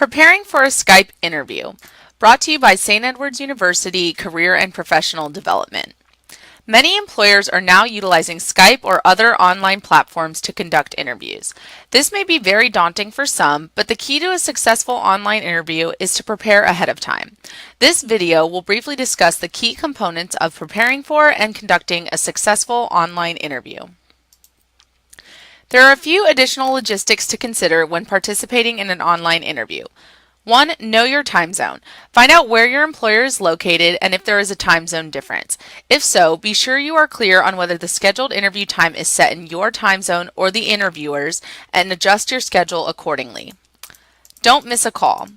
Preparing for a Skype interview, brought to you by St. Edward's University Career and Professional Development. Many employers are now utilizing Skype or other online platforms to conduct interviews. This may be very daunting for some, but the key to a successful online interview is to prepare ahead of time. This video will briefly discuss the key components of preparing for and conducting a successful online interview. There are a few additional logistics to consider when participating in an online interview. 1. Know your time zone. Find out where your employer is located and if there is a time zone difference. If so, be sure you are clear on whether the scheduled interview time is set in your time zone or the interviewer's, and adjust your schedule accordingly. Don't miss a call.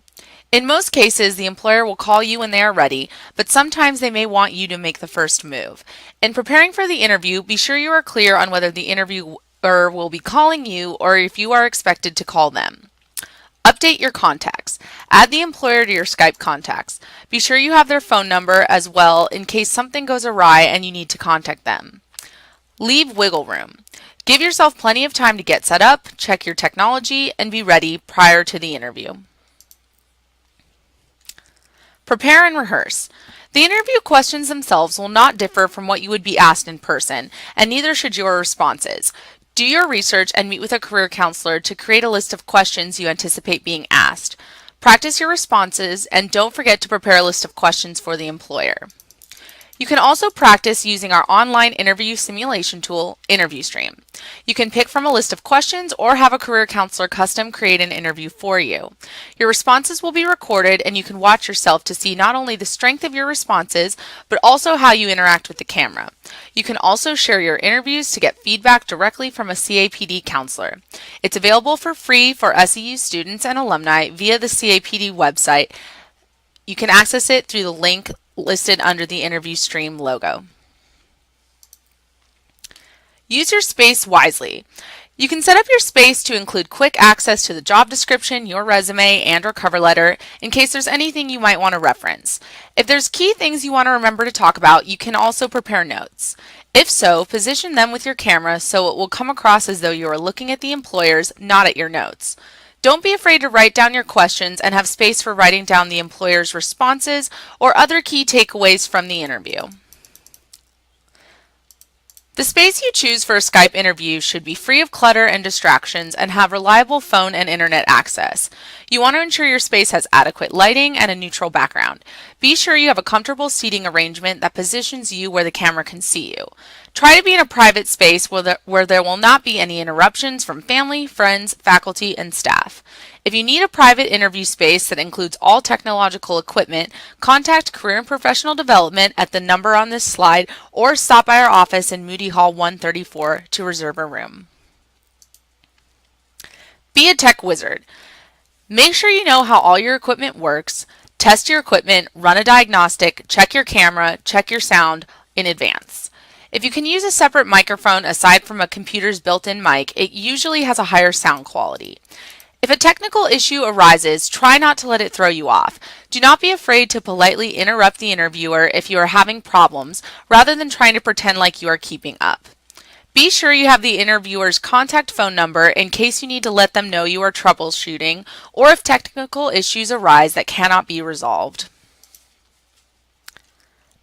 In most cases, the employer will call you when they are ready, but sometimes they may want you to make the first move. In preparing for the interview, be sure you are clear on whether the interviewer will be calling you or if you are expected to call them. Update your contacts. Add the employer to your Skype contacts. Be sure you have their phone number as well in case something goes awry and you need to contact them. Leave wiggle room. Give yourself plenty of time to get set up, check your technology, and be ready prior to the interview. Prepare and rehearse. The interview questions themselves will not differ from what you would be asked in person, and neither should your responses. Do your research and meet with a career counselor to create a list of questions you anticipate being asked. Practice your responses and don't forget to prepare a list of questions for the employer. You can also practice using our online interview simulation tool, InterviewStream. You can pick from a list of questions or have a career counselor custom create an interview for you. Your responses will be recorded and you can watch yourself to see not only the strength of your responses, but also how you interact with the camera. You can also share your interviews to get feedback directly from a CAPD counselor. It's available for free for SEU students and alumni via the CAPD website. You can access it through the link listed under the InterviewStream logo. Use your space wisely. You can set up your space to include quick access to the job description, your resume, and/or cover letter in case there's anything you might want to reference. If there's key things you want to remember to talk about, you can also prepare notes. If so, position them with your camera so it will come across as though you are looking at the employers, not at your notes. Don't be afraid to write down your questions and have space for writing down the employer's responses or other key takeaways from the interview. The space you choose for a Skype interview should be free of clutter and distractions and have reliable phone and internet access. You want to ensure your space has adequate lighting and a neutral background. Be sure you have a comfortable seating arrangement that positions you where the camera can see you. Try to be in a private space where there will not be any interruptions from family, friends, faculty, and staff. If you need a private interview space that includes all technological equipment, contact Career and Professional Development at the number on this slide or stop by our office in Moody Hall 134 to reserve a room. Be a tech wizard. Make sure you know how all your equipment works, test your equipment, run a diagnostic, check your camera, check your sound in advance. If you can use a separate microphone aside from a computer's built-in mic, it usually has a higher sound quality. If a technical issue arises, try not to let it throw you off. Do not be afraid to politely interrupt the interviewer if you are having problems, rather than trying to pretend like you are keeping up. Be sure you have the interviewer's contact phone number in case you need to let them know you are troubleshooting or if technical issues arise that cannot be resolved.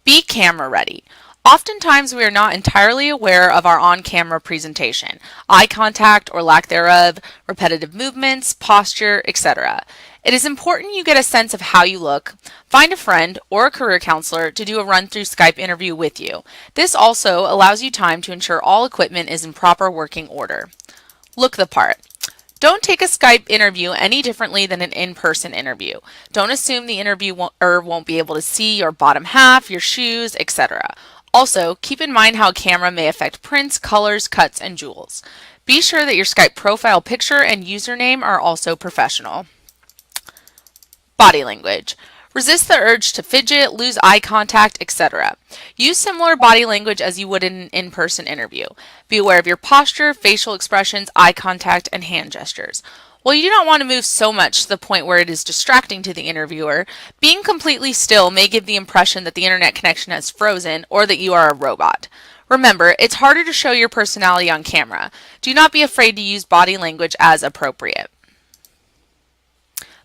Be camera ready. Oftentimes we are not entirely aware of our on-camera presentation, eye contact or lack thereof, repetitive movements, posture, etc. It is important you get a sense of how you look. Find a friend or a career counselor to do a run-through Skype interview with you. This also allows you time to ensure all equipment is in proper working order. Look the part. Don't take a Skype interview any differently than an in-person interview. Don't assume the interviewer won't be able to see your bottom half, your shoes, etc. Also, keep in mind how a camera may affect prints, colors, cuts, and jewels. Be sure that your Skype profile picture and username are also professional. Body language. Resist the urge to fidget, lose eye contact, etc. Use similar body language as you would in an in-person interview. Be aware of your posture, facial expressions, eye contact, and hand gestures. While you do not want to move so much to the point where it is distracting to the interviewer, being completely still may give the impression that the internet connection has frozen or that you are a robot. Remember, it's harder to show your personality on camera. Do not be afraid to use body language as appropriate.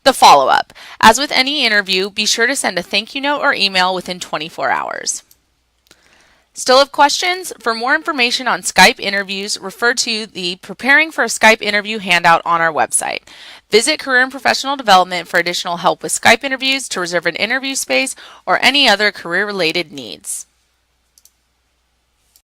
The follow-up. As with any interview, be sure to send a thank you note or email within 24 hours. Still have questions? For more information on Skype interviews, refer to the Preparing for a Skype Interview handout on our website. Visit Career and Professional Development for additional help with Skype interviews, to reserve an interview space, or any other career-related needs.